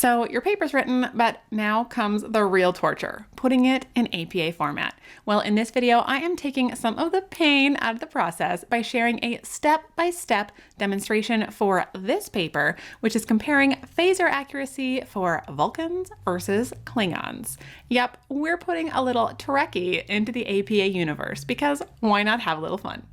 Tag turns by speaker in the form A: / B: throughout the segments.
A: So your paper's written, but now comes the real torture, putting it in APA format. Well, in this video, I am taking some of the pain out of the process by sharing a step-by-step demonstration for this paper, which is comparing phaser accuracy for Vulcans versus Klingons. Yep, we're putting a little Trekkie into the APA universe because why not have a little fun?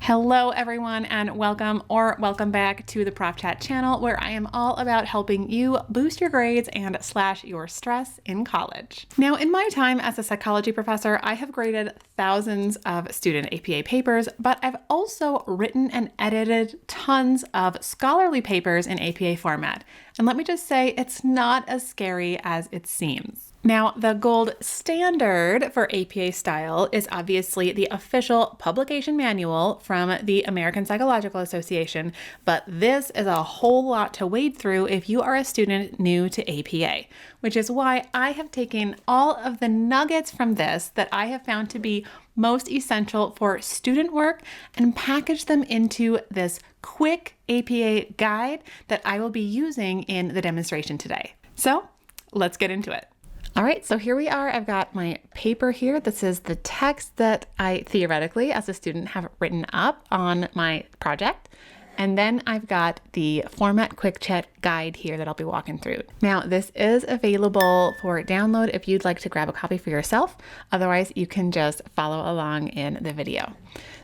A: Hello everyone, and welcome back to the Prof Chat channel, where I am all about helping you boost your grades and slash your stress in college. Now, in my time as a psychology professor, I have graded thousands of student APA papers, but I've also written and edited tons of scholarly papers in APA format. And let me just say, it's not as scary as it seems. Now, the gold standard for APA style is obviously the official publication manual from the American Psychological Association, but this is a whole lot to wade through if you are a student new to APA, which is why I have taken all of the nuggets from this that I have found to be most essential for student work and packaged them into this quick APA guide that I will be using in the demonstration today. So let's get into it. All right, so here we are. I've got my paper here. This is the text that I theoretically, as a student, have written up on my project. And then I've got the format quick chat guide here that I'll be walking through. Now, this is available for download if you'd like to grab a copy for yourself. Otherwise, you can just follow along in the video.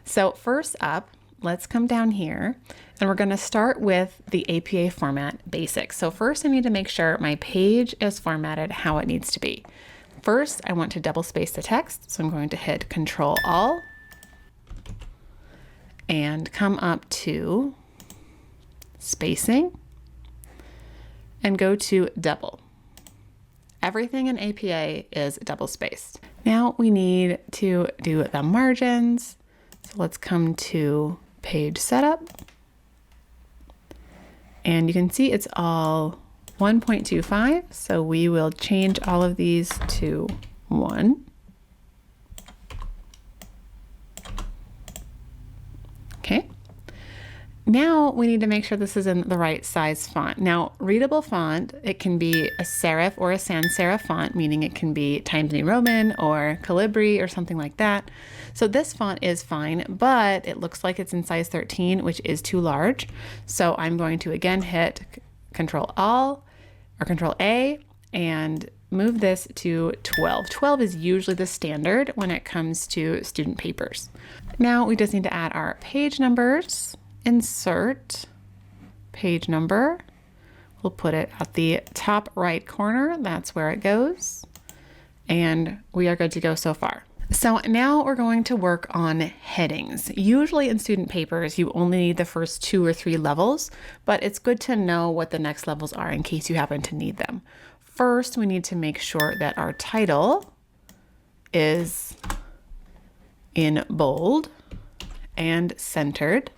A: So first up, let's come down here and we're going to start with the APA format basics. So first I need to make sure my page is formatted how it needs to be. First, I want to double space the text. So I'm going to hit Control-All and come up to spacing and go to double. Everything in APA is double spaced. Now we need to do the margins. So let's come to page setup. And you can see it's all 1.25. So we will change all of these to 1. Okay. Now we need to make sure this is in the right size font. Now, readable font, it can be a serif or a sans serif font, meaning it can be Times New Roman or Calibri or something like that. So this font is fine, but it looks like it's in size 13, which is too large. So I'm going to again hit Control-All or Control-A and move this to 12. 12 is usually the standard when it comes to student papers. Now we just need to add our page numbers. Insert page number. We'll put it at the top right corner. That's where it goes. And we are good to go so far. So now we're going to work on headings. Usually in student papers, you only need the first 2 or 3 levels, but it's good to know what the next levels are in case you happen to need them. First, we need to make sure that our title is in bold and centered.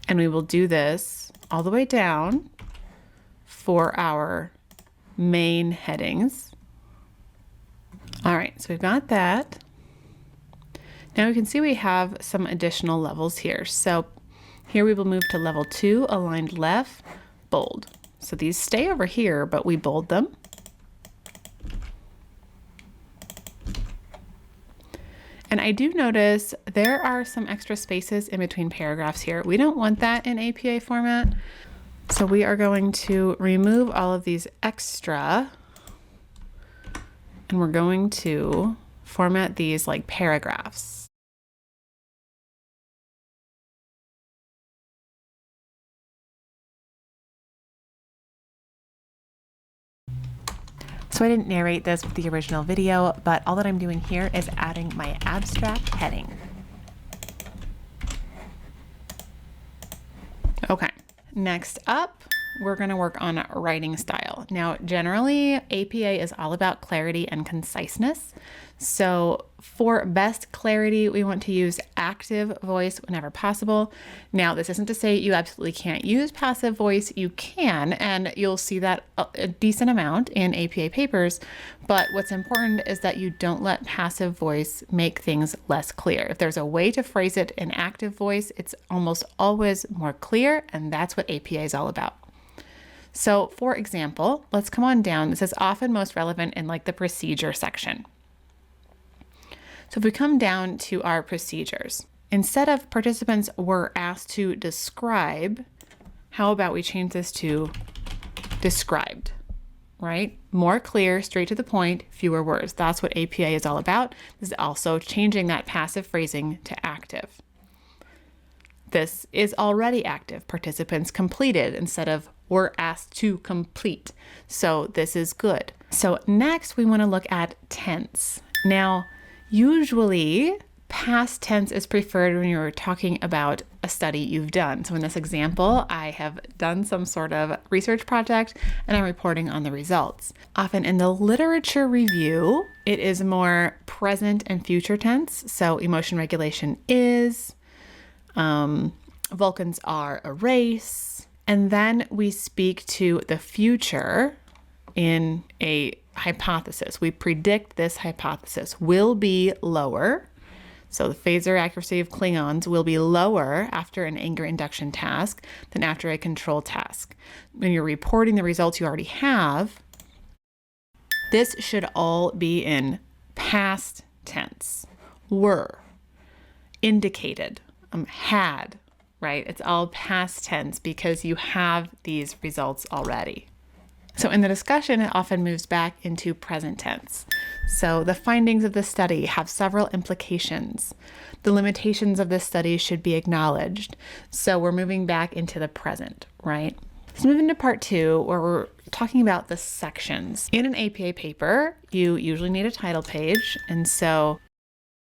A: And we will do this all the way down for our main headings. All right, so we've got that. Now we can see we have some additional levels here. So here we will move to level 2, aligned left, bold. So these stay over here, but we bold them. And I do notice there are some extra spaces in between paragraphs here. We don't want that in APA format. So we are going to remove all of these extra and we're going to format these like paragraphs. So I didn't narrate this with the original video, but all that I'm doing here is adding my abstract heading. Okay, next up, we're going to work on writing style. Now, generally, APA is all about clarity and conciseness. So for best clarity, we want to use active voice whenever possible. Now, this isn't to say you absolutely can't use passive voice. You can, and you'll see that a decent amount in APA papers. But what's important is that you don't let passive voice make things less clear. If there's a way to phrase it in active voice, it's almost always more clear, and that's what APA is all about. So, for example, let's come on down. This is often most relevant in like the procedure section. So if we come down to our procedures, instead of participants were asked to describe, how about we change this to described, right? More clear, straight to the point, fewer words. That's what APA is all about. This is also changing that passive phrasing to active. This is already active. Participants completed instead of were asked to complete. So this is good. So next we want to look at tense. Now, usually, past tense is preferred when you're talking about a study you've done. So in this example, I have done some sort of research project and I'm reporting on the results. Often in the literature review, it is more present and future tense. So emotion regulation is, Vulcans are a race. And then we speak to the future in a hypothesis. We predict this hypothesis will be lower. So the phaser accuracy of Klingons will be lower after an anger induction task than after a control task. When you're reporting the results you already have, this should all be in past tense. Were, indicated, had, right? It's all past tense because you have these results already. So in the discussion, it often moves back into present tense. So the findings of the study have several implications. The limitations of this study should be acknowledged. So we're moving back into the present, right? Let's move into part 2, where we're talking about the sections. In an APA paper, you usually need a title page. And so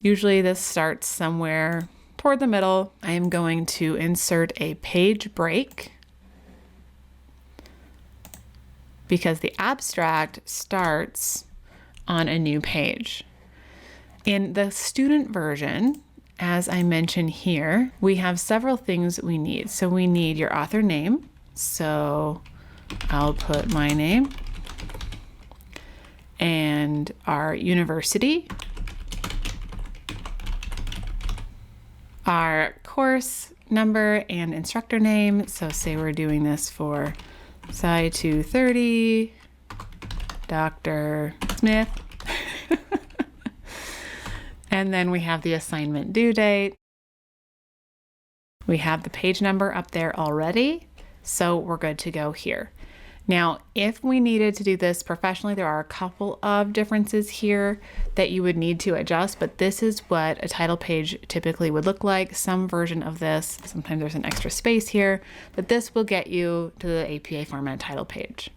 A: usually this starts somewhere toward the middle. I am going to insert a page break because the abstract starts on a new page. In the student version, as I mentioned here, we have several things we need. So we need your author name. So I'll put my name and our university, our course number and instructor name. So say we're doing this for Sci 230, Dr. Smith. And then we have the assignment due date. We have the page number up there already, so we're good to go here. Now, if we needed to do this professionally, there are a couple of differences here that you would need to adjust, but this is what a title page typically would look like. Some version of this, sometimes there's an extra space here, but this will get you to the APA format title page.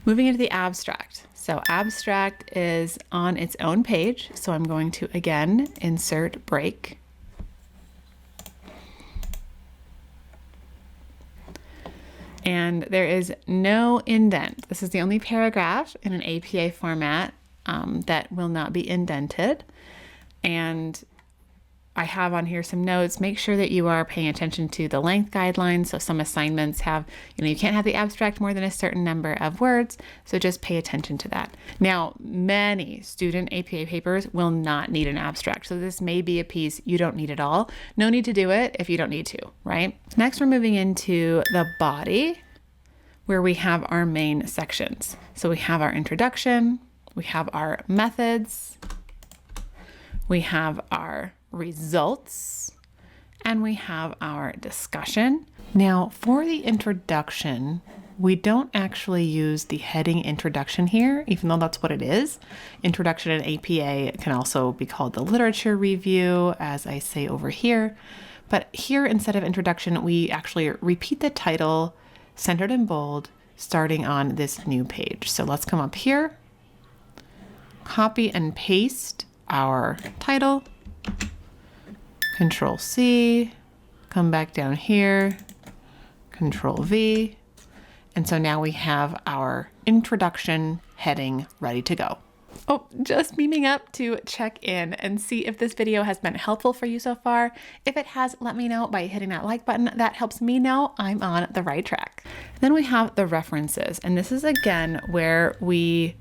A: Moving into the abstract. So abstract is on its own page. So I'm going to, again, insert break. And there is no indent. This is the only paragraph in an APA format that will not be indented. And I have on here some notes. Make sure that you are paying attention to the length guidelines. So some assignments have, you can't have the abstract more than a certain number of words. So just pay attention to that. Now, many student APA papers will not need an abstract. So this may be a piece you don't need at all. No need to do it if you don't need to, right? Next, we're moving into the body, where we have our main sections. So we have our introduction, we have our methods, we have our results, and we have our discussion. Now, for the introduction, we don't actually use the heading introduction here, even though that's what it is. Introduction in APA can also be called the literature review, as I say over here. But here, instead of introduction, we actually repeat the title, centered in bold, starting on this new page. So let's come up here, copy and paste our title, Control C, come back down here, Control V. And so now we have our introduction heading ready to go. Oh, just beaming up to check in and see if this video has been helpful for you so far. If it has, let me know by hitting that like button. That helps me know I'm on the right track. Then we have the references, and this is again where we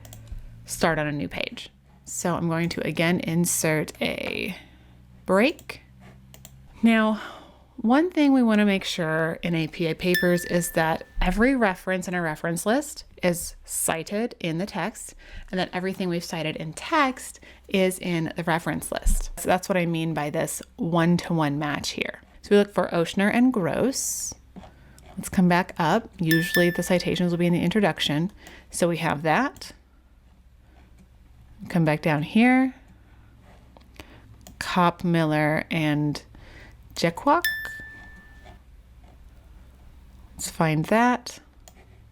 A: start on a new page. So I'm going to again insert a break. Now, one thing we want to make sure in APA papers is that every reference in a reference list is cited in the text, and that everything we've cited in text is in the reference list. So that's what I mean by this one-to-one match here. So we look for Oshner and Gross. Let's come back up. Usually the citations will be in the introduction. So we have that. Come back down here. Kopp, Miller, and Jekwak. Let's find that.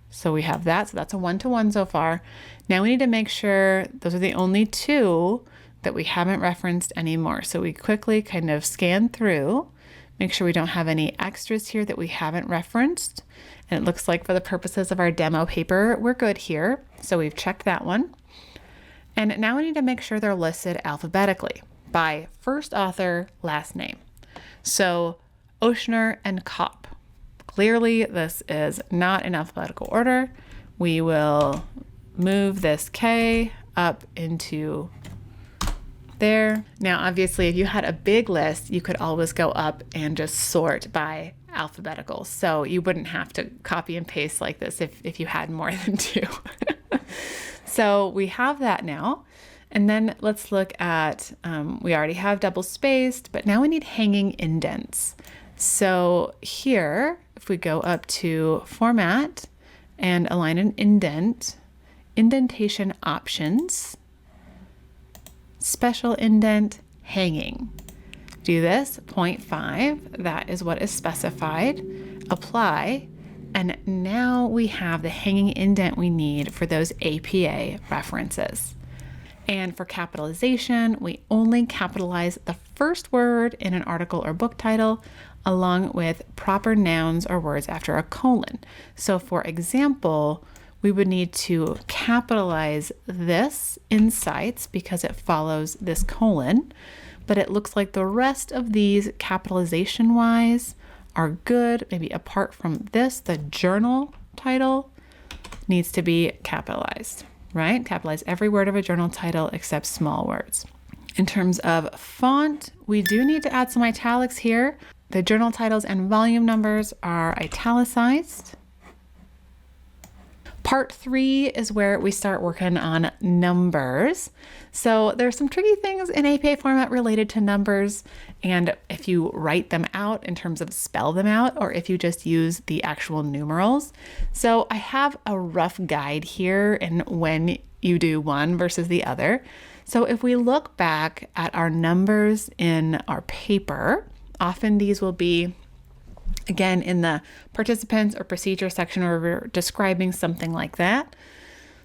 A: So we have that. So that's a one-to-one so far. Now we need to make sure those are the only two that we haven't referenced anymore. So we quickly kind of scan through, make sure we don't have any extras here that we haven't referenced. And it looks like for the purposes of our demo paper, we're good here. So we've checked that one. And now we need to make sure they're listed alphabetically by first author, last name. So Oshner and Kopp. Clearly, this is not in alphabetical order. We will move this K up into there. Now, obviously, if you had a big list, you could always go up and just sort by alphabetical. So you wouldn't have to copy and paste like this if you had more than two. So we have that now. And then let's look at, we already have double spaced, but now we need hanging indents. So here, if we go up to Format and align an indent, Indentation Options, Special Indent, Hanging. Do this, 0.5, that is what is specified. Apply, and now we have the hanging indent we need for those APA references. And for capitalization, we only capitalize the first word in an article or book title, along with proper nouns or words after a colon. So for example, we would need to capitalize this in cites because it follows this colon, but it looks like the rest of these capitalization-wise are good, maybe apart from this, the journal title needs to be capitalized, right? Capitalize every word of a journal title except small words. In terms of font, we do need to add some italics here. The journal titles and volume numbers are italicized. Part 3 is where we start working on numbers. So there's some tricky things in APA format related to numbers, and if you write them out in terms of spell them out, or if you just use the actual numerals. So I have a rough guide here in when you do one versus the other. So if we look back at our numbers in our paper, often these will be, again, in the participants or procedure section where we're describing something like that.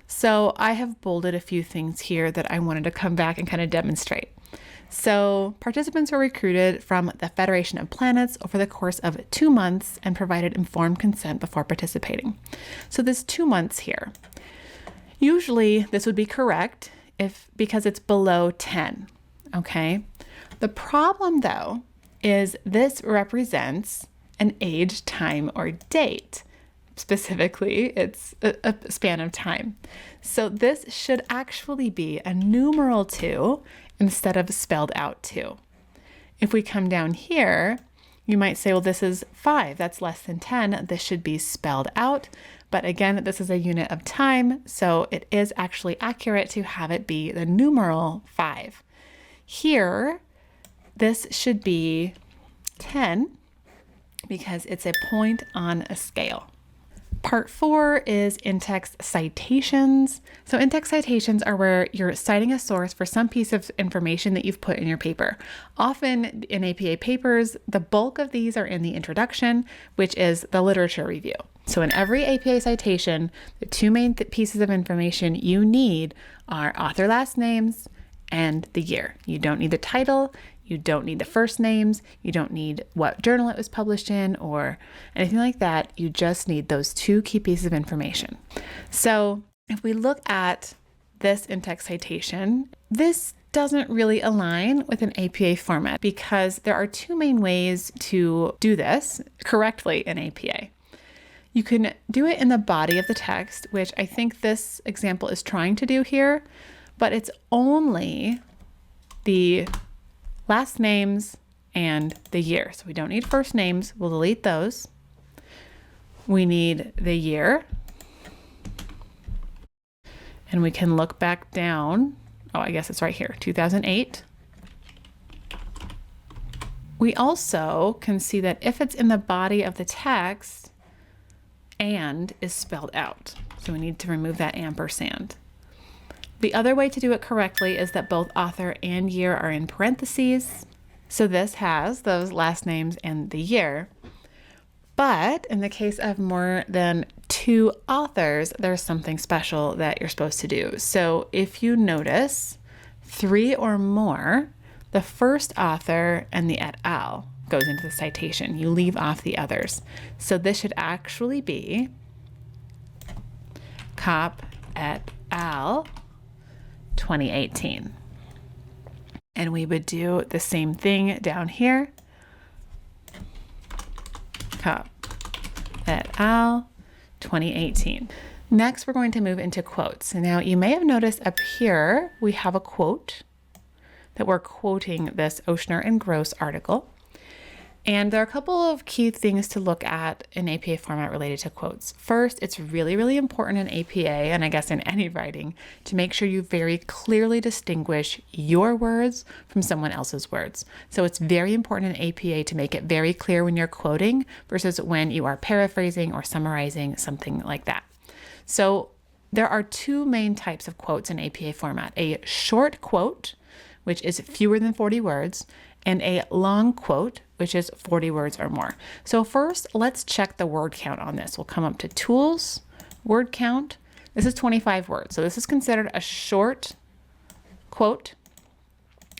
A: So I have bolded a few things here that I wanted to come back and kind of demonstrate. So participants were recruited from the Federation of Planets over the course of 2 months and provided informed consent before participating. So this 2 months here, usually this would be correct because it's below 10, okay? The problem though is this represents an age, time, or date. Specifically, it's a span of time. So this should actually be a numeral 2 instead of spelled out 2. If we come down here, you might say, well, this is 5, that's less than 10. This should be spelled out. But again, this is a unit of time, so it is actually accurate to have it be the numeral 5. Here, this should be 10 because it's a point on a scale. Part 4 is in-text citations. So in-text citations are where you're citing a source for some piece of information that you've put in your paper. Often in APA papers, the bulk of these are in the introduction, which is the literature review. So in every APA citation, the two main pieces of information you need are author last names and the year. You don't need the title. You don't need the first names. You don't need what journal it was published in or anything like that. You just need those two key pieces of information. So if we look at this in-text citation, this doesn't really align with an APA format because there are two main ways to do this correctly in APA. You can do it in the body of the text, which I think this example is trying to do here, but it's only the last names and the year. So we don't need first names. We'll delete those. We need the year. And we can look back down. Oh, I guess it's right here, 2008. We also can see that if it's in the body of the text, and is spelled out. So we need to remove that ampersand. The other way to do it correctly is that both author and year are in parentheses. So this has those last names and the year. But in the case of more than two authors, there's something special that you're supposed to do. So if you notice 3 or more, the first author and the et al. Goes into the citation. You leave off the others. So this should actually be Kopp et al. 2018. And we would do the same thing down here. Kopp et al. 2018. Next, we're going to move into quotes. And now you may have noticed up here, we have a quote that we're quoting this Oshner and Gross article. And there are a couple of key things to look at in APA format related to quotes. First, it's really, really important in APA, and I guess in any writing, to make sure you very clearly distinguish your words from someone else's words. So it's very important in APA to make it very clear when you're quoting versus when you are paraphrasing or summarizing, something like that. So there are two main types of quotes in APA format: a short quote, which is fewer than 40 words, and a long quote, which is 40 words or more. So first, let's check the word count on this. We'll come up to Tools, Word Count. This is 25 words. So this is considered a short quote.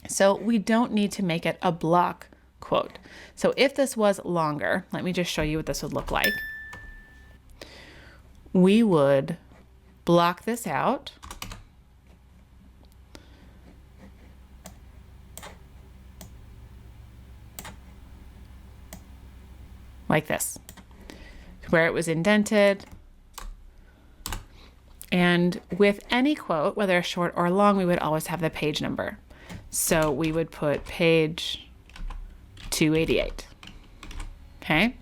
A: So we don't need to make it a block quote. So if this was longer, let me just show you what this would look like. We would block this out. Like this, where it was indented. And with any quote, whether short or long, we would always have the page number. So we would put page 288. Okay.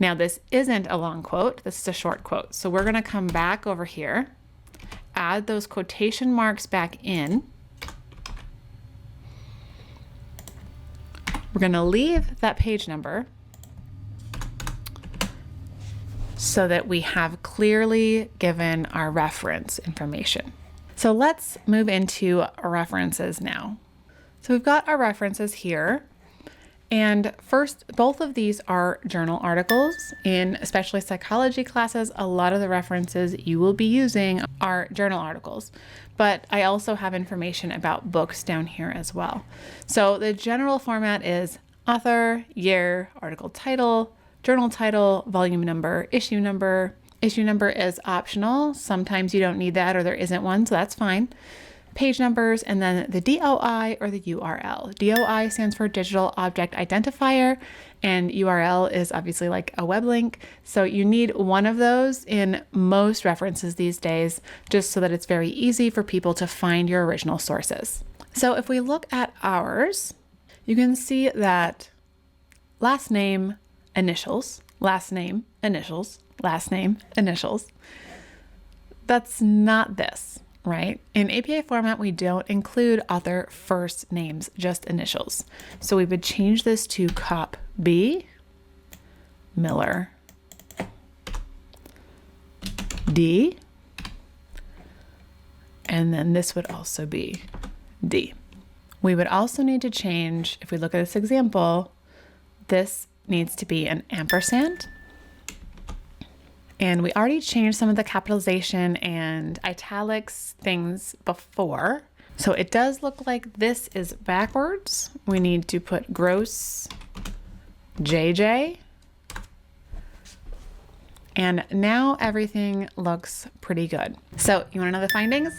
A: Now this isn't a long quote, this is a short quote. So we're gonna come back over here, add those quotation marks back in. We're gonna leave that page number so that we have clearly given our reference information. So let's move into references now. So we've got our references here. And first, both of these are journal articles. In especially psychology classes, a lot of the references you will be using are journal articles. But I also have information about books down here as well. So the general format is author, year, article title, journal title, volume number, issue number. Issue number is optional. Sometimes you don't need that or there isn't one, so that's fine. Page numbers, and then the DOI or the URL. DOI stands for Digital Object Identifier, and URL is obviously like a web link. So you need one of those in most references these days, just so that it's very easy for people to find your original sources. So if we look at ours, you can see that last name, initials, last name, initials, last name, initials. That's not this, right? In APA format, we don't include author first names, just initials. So we would change this to Kopp B, Miller D, and then this would also be D. We would also need to change, if we look at this example, this needs to be an ampersand. And we already changed some of the capitalization and italics things before. So it does look like this is backwards. We need to put Gross JJ. And now everything looks pretty good. So you want to know the findings?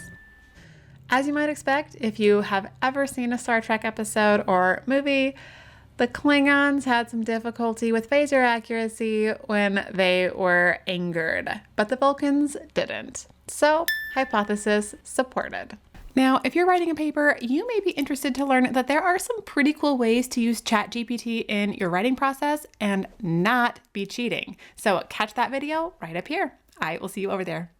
A: As you might expect, if you have ever seen a Star Trek episode or movie, the Klingons had some difficulty with phaser accuracy when they were angered, but the Vulcans didn't. So, hypothesis supported. Now, if you're writing a paper, you may be interested to learn that there are some pretty cool ways to use ChatGPT in your writing process and not be cheating. So catch that video right up here. I will see you over there.